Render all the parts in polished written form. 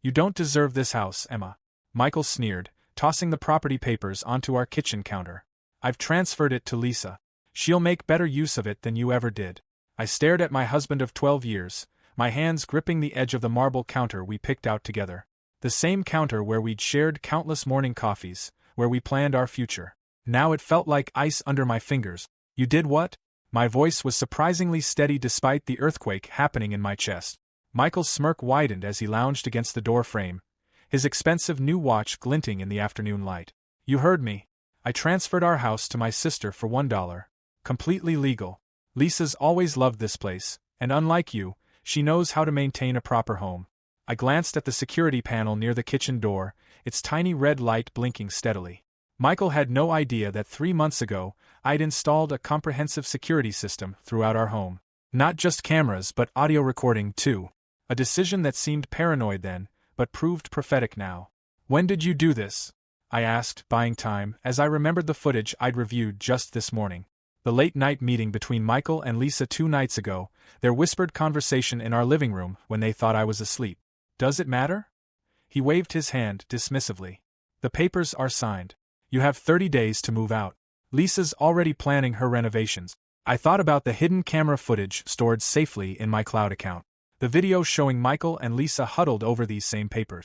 You don't deserve this house, Emma. Michael sneered, tossing the property papers onto our kitchen counter. I've transferred it to Lisa. She'll make better use of it than you ever did. I stared at my husband of 12 years, my hands gripping the edge of the marble counter we picked out together. The same counter where we'd shared countless morning coffees, where we planned our future. Now it felt like ice under my fingers. You did what? My voice was surprisingly steady despite the earthquake happening in my chest. Michael's smirk widened as he lounged against the door frame, his expensive new watch glinting in the afternoon light. You heard me. I transferred our house to my sister for $1. Completely legal. Lisa's always loved this place, and unlike you, she knows how to maintain a proper home. I glanced at the security panel near the kitchen door, its tiny red light blinking steadily. Michael had no idea that 3 months ago, I'd installed a comprehensive security system throughout our home. Not just cameras but audio recording too. A decision that seemed paranoid then, but proved prophetic now. When did you do this? I asked, buying time, as I remembered the footage I'd reviewed just this morning. The late-night meeting between Michael and Lisa 2 nights ago, their whispered conversation in our living room when they thought I was asleep. Does it matter? He waved his hand dismissively. The papers are signed. You have 30 days to move out. Lisa's already planning her renovations. I thought about the hidden camera footage stored safely in my cloud account. The video showing Michael and Lisa huddled over these same papers.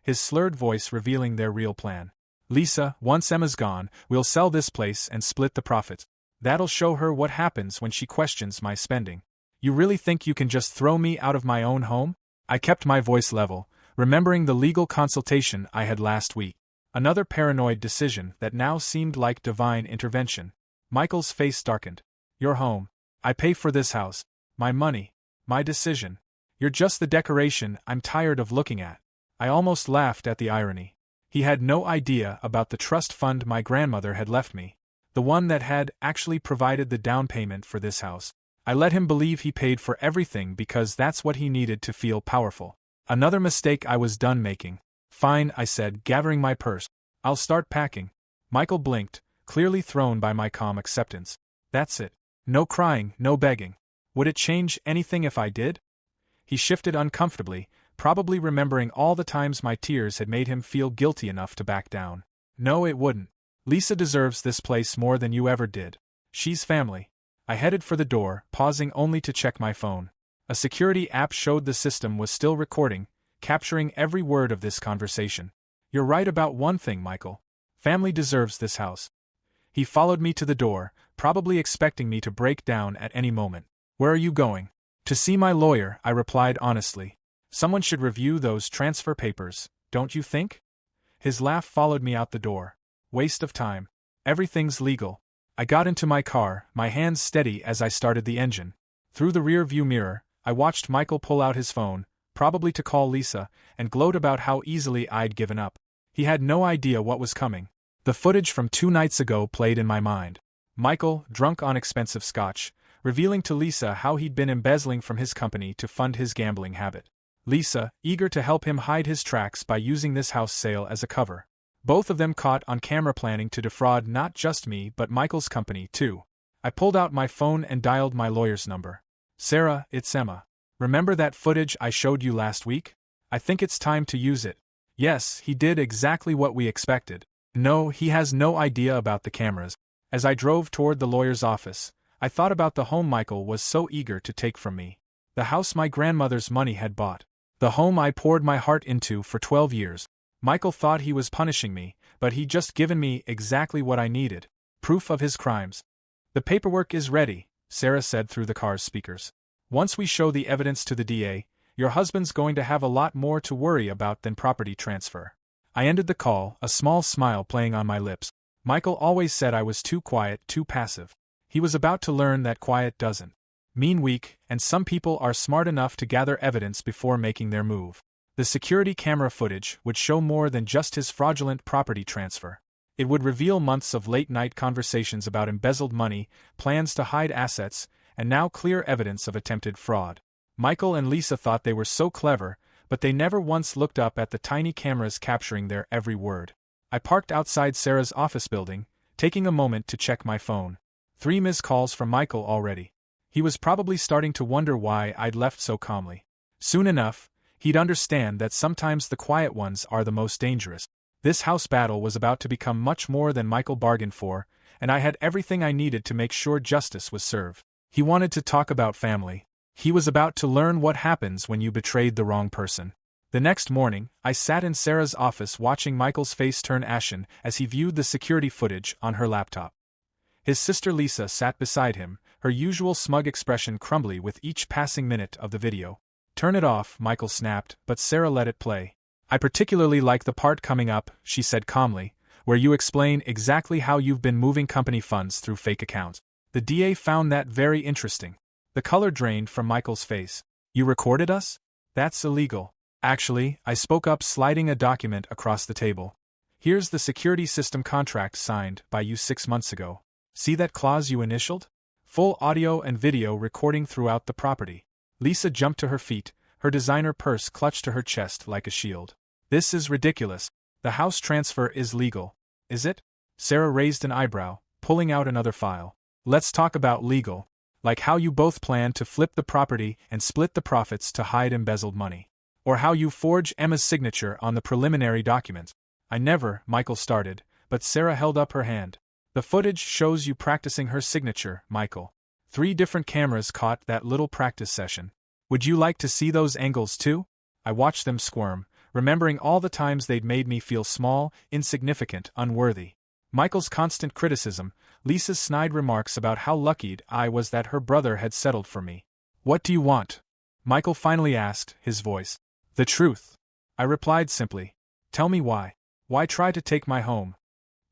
His slurred voice revealing their real plan. Lisa, once Emma's gone, we'll sell this place and split the profits. That'll show her what happens when she questions my spending. You really think you can just throw me out of my own home? I kept my voice level, remembering the legal consultation I had last week. Another paranoid decision that now seemed like divine intervention. Michael's face darkened. Your home. I pay for this house. My money. My decision. You're just the decoration I'm tired of looking at. I almost laughed at the irony. He had no idea about the trust fund my grandmother had left me. The one that had actually provided the down payment for this house. I let him believe he paid for everything because that's what he needed to feel powerful. Another mistake I was done making. Fine, I said, gathering my purse. I'll start packing. Michael blinked, clearly thrown by my calm acceptance. That's it. No crying, no begging. Would it change anything if I did? He shifted uncomfortably, probably remembering all the times my tears had made him feel guilty enough to back down. No, it wouldn't. Lisa deserves this place more than you ever did. She's family. I headed for the door, pausing only to check my phone. A security app showed the system was still recording, capturing every word of this conversation. You're right about one thing, Michael. Family deserves this house. He followed me to the door, probably expecting me to break down at any moment. Where are you going? To see my lawyer, I replied honestly. Someone should review those transfer papers, don't you think? His laugh followed me out the door. Waste of time. Everything's legal. I got into my car, my hands steady as I started the engine. Through the rear view mirror, I watched Michael pull out his phone, probably to call Lisa, and gloat about how easily I'd given up. He had no idea what was coming. The footage from 2 nights ago played in my mind. Michael, drunk on expensive scotch, revealing to Lisa how he'd been embezzling from his company to fund his gambling habit. Lisa, eager to help him hide his tracks by using this house sale as a cover. Both of them caught on camera planning to defraud not just me but Michael's company too. I pulled out my phone and dialed my lawyer's number. Sarah, it's Emma. Remember that footage I showed you last week? I think it's time to use it. Yes, he did exactly what we expected. No, he has no idea about the cameras. As I drove toward the lawyer's office, I thought about the home Michael was so eager to take from me. The house my grandmother's money had bought. The home I poured my heart into for 12 years. Michael thought he was punishing me, but he'd just given me exactly what I needed. Proof of his crimes. The paperwork is ready, Sarah said through the car's speakers. Once we show the evidence to the DA, your husband's going to have a lot more to worry about than property transfer. I ended the call, a small smile playing on my lips. Michael always said I was too quiet, too passive. He was about to learn that quiet doesn't mean weak, and some people are smart enough to gather evidence before making their move. The security camera footage would show more than just his fraudulent property transfer. It would reveal months of late-night conversations about embezzled money, plans to hide assets, and now clear evidence of attempted fraud. Michael and Lisa thought they were so clever, but they never once looked up at the tiny cameras capturing their every word. I parked outside Sarah's office building, taking a moment to check my phone. 3 missed calls from Michael already. He was probably starting to wonder why I'd left so calmly. Soon enough, he'd understand that sometimes the quiet ones are the most dangerous. This house battle was about to become much more than Michael bargained for, and I had everything I needed to make sure justice was served. He wanted to talk about family. He was about to learn what happens when you betrayed the wrong person. The next morning, I sat in Sarah's office watching Michael's face turn ashen as he viewed the security footage on her laptop. His sister Lisa sat beside him, her usual smug expression crumbly with each passing minute of the video. "Turn it off," Michael snapped, but Sarah let it play. "I particularly like the part coming up," she said calmly, "where you explain exactly how you've been moving company funds through fake accounts." The DA found that very interesting. The color drained from Michael's face. "You recorded us? That's illegal." "Actually," I spoke up, sliding a document across the table. "Here's the security system contract signed by you 6 months ago. See that clause you initialed? Full audio and video recording throughout the property." Lisa jumped to her feet, her designer purse clutched to her chest like a shield. "This is ridiculous. The house transfer is legal, is it?" Sarah raised an eyebrow, pulling out another file. "Let's talk about legal. Like how you both plan to flip the property and split the profits to hide embezzled money. Or how you forge Emma's signature on the preliminary documents." "I never," Michael started, but Sarah held up her hand. "The footage shows you practicing her signature, Michael. 3 different cameras caught that little practice session. Would you like to see those angles too?" I watched them squirm, remembering all the times they'd made me feel small, insignificant, unworthy. Michael's constant criticism, Lisa's snide remarks about how lucky I was that her brother had settled for me. "What do you want?" Michael finally asked, his voice. "The truth," I replied simply. "Tell me why. Why try to take my home?"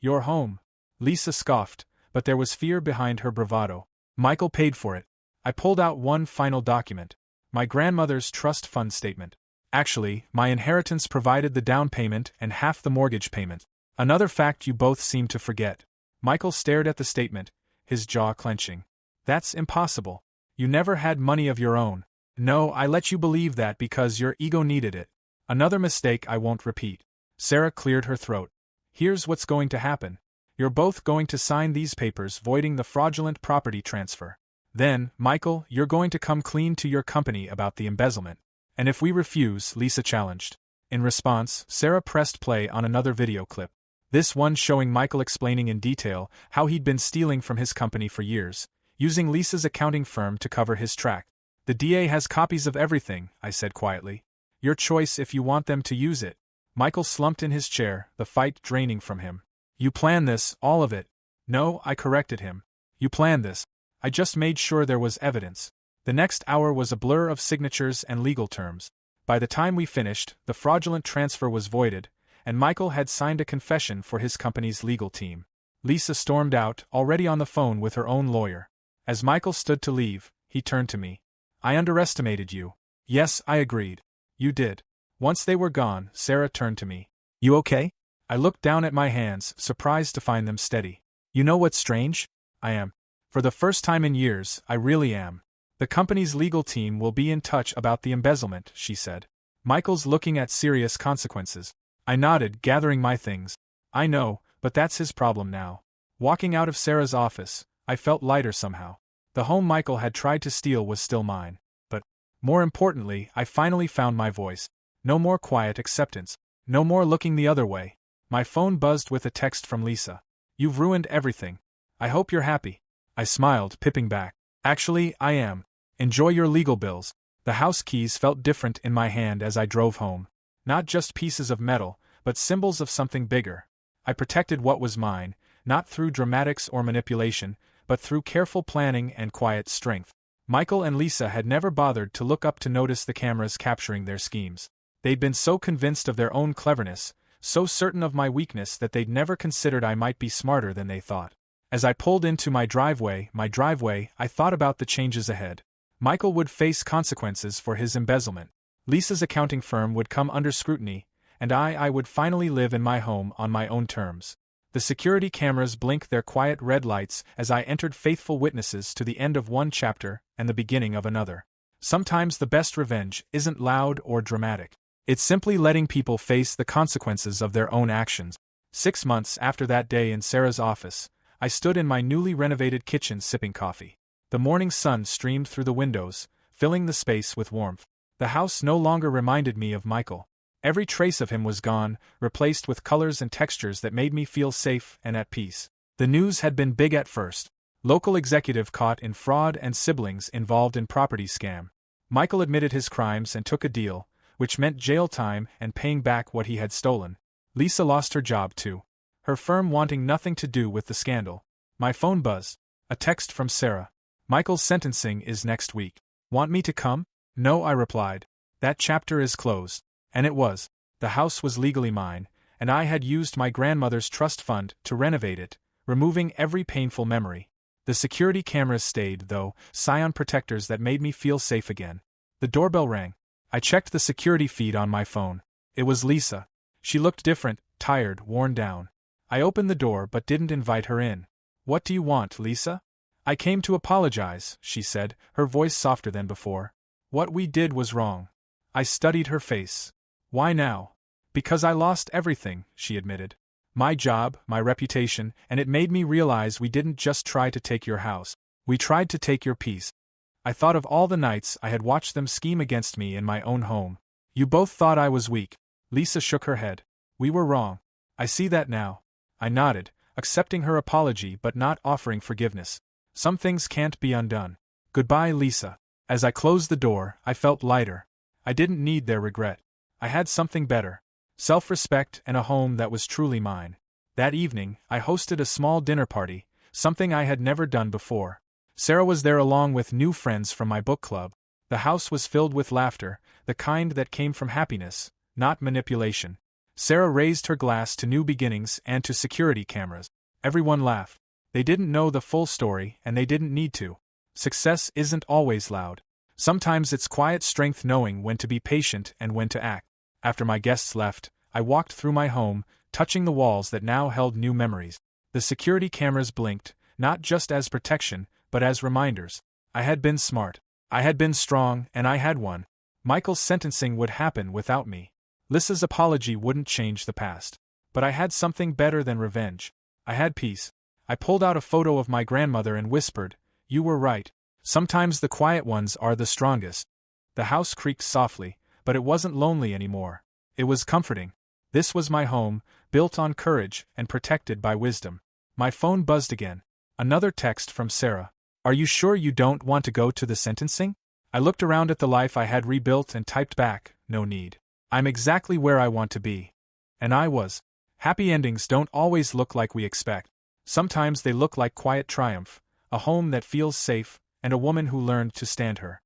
"Your home?" Lisa scoffed, but there was fear behind her bravado. "Michael paid for it." I pulled out one final document. My grandmother's trust fund statement. "Actually, my inheritance provided the down payment and half the mortgage payment. Another fact you both seem to forget." Michael stared at the statement, his jaw clenching. "That's impossible. You never had money of your own." "No, I let you believe that because your ego needed it. Another mistake I won't repeat." Sarah cleared her throat. "Here's what's going to happen. You're both going to sign these papers voiding the fraudulent property transfer. Then, Michael, you're going to come clean to your company about the embezzlement. And if we refuse," Lisa challenged. In response, Sarah pressed play on another video clip. This one showing Michael explaining in detail how he'd been stealing from his company for years, using Lisa's accounting firm to cover his track. "The DA has copies of everything," I said quietly. "Your choice if you want them to use it." Michael slumped in his chair, the fight draining from him. "You planned this, all of it." "No," I corrected him. "You planned this. I just made sure there was evidence." The next hour was a blur of signatures and legal terms. By the time we finished, the fraudulent transfer was voided, and Michael had signed a confession for his company's legal team. Lisa stormed out, already on the phone with her own lawyer. As Michael stood to leave, he turned to me. "I underestimated you." "Yes," I agreed. "You did." Once they were gone, Sarah turned to me. "You okay?" I looked down at my hands, surprised to find them steady. "You know what's strange? I am. For the first time in years, I really am. The company's legal team will be in touch about the embezzlement," she said. "Michael's looking at serious consequences." I nodded, gathering my things. "I know, but that's his problem now." Walking out of Sarah's office, I felt lighter somehow. The home Michael had tried to steal was still mine. But, more importantly, I finally found my voice. No more quiet acceptance. No more looking the other way. My phone buzzed with a text from Lisa. "You've ruined everything. I hope you're happy." I smiled, pipping back. "Actually, I am. Enjoy your legal bills." The house keys felt different in my hand as I drove home. Not just pieces of metal, but symbols of something bigger. I protected what was mine, not through dramatics or manipulation, but through careful planning and quiet strength. Michael and Lisa had never bothered to look up to notice the cameras capturing their schemes. They'd been so convinced of their own cleverness, so certain of my weakness that they'd never considered I might be smarter than they thought. As I pulled into my driveway, I thought about the changes ahead. Michael would face consequences for his embezzlement. Lisa's accounting firm would come under scrutiny, and I would finally live in my home on my own terms. The security cameras blinked their quiet red lights as I entered, faithful witnesses to the end of one chapter and the beginning of another. Sometimes the best revenge isn't loud or dramatic. It's simply letting people face the consequences of their own actions. 6 months after that day in Sarah's office, I stood in my newly renovated kitchen sipping coffee. The morning sun streamed through the windows, filling the space with warmth. The house no longer reminded me of Michael. Every trace of him was gone, replaced with colors and textures that made me feel safe and at peace. The news had been big at first. Local executive caught in fraud and siblings involved in property scam. Michael admitted his crimes and took a deal, which meant jail time and paying back what he had stolen. Lisa lost her job too, her firm wanting nothing to do with the scandal. My phone buzzed. A text from Sarah. Michael's sentencing is next week. Want me to come? No, I replied. That chapter is closed. And it was. The house was legally mine, and I had used my grandmother's trust fund to renovate it, removing every painful memory. The security cameras stayed, though, scion protectors that made me feel safe again. The doorbell rang. I checked the security feed on my phone. It was Lisa. She looked different, tired, worn down. I opened the door but didn't invite her in. What do you want, Lisa? I came to apologize, she said, her voice softer than before. What we did was wrong. I studied her face. Why now? Because I lost everything, she admitted. My job, my reputation, and it made me realize we didn't just try to take your house. We tried to take your peace. I thought of all the nights I had watched them scheme against me in my own home. You both thought I was weak. Lisa shook her head. We were wrong. I see that now. I nodded, accepting her apology but not offering forgiveness. Some things can't be undone. Goodbye, Lisa. As I closed the door, I felt lighter. I didn't need their regret. I had something better. Self-respect and a home that was truly mine. That evening, I hosted a small dinner party, something I had never done before. Sarah was there along with new friends from my book club. The house was filled with laughter, the kind that came from happiness, not manipulation. Sarah raised her glass to new beginnings and to security cameras. Everyone laughed. They didn't know the full story, and they didn't need to. Success isn't always loud. Sometimes it's quiet strength knowing when to be patient and when to act. After my guests left, I walked through my home, touching the walls that now held new memories. The security cameras blinked, not just as protection, but as reminders. I had been smart. I had been strong, and I had won. Michael's sentencing would happen without me. Lisa's apology wouldn't change the past. But I had something better than revenge. I had peace. I pulled out a photo of my grandmother and whispered, "You were right. Sometimes the quiet ones are the strongest." The house creaked softly, but it wasn't lonely anymore. It was comforting. This was my home, built on courage and protected by wisdom. My phone buzzed again. Another text from Sarah. Are you sure you don't want to go to the sentencing? I looked around at the life I had rebuilt and typed back, no need. I'm exactly where I want to be. And I was. Happy endings don't always look like we expect. Sometimes they look like quiet triumph, a home that feels safe, and a woman who learned to stand her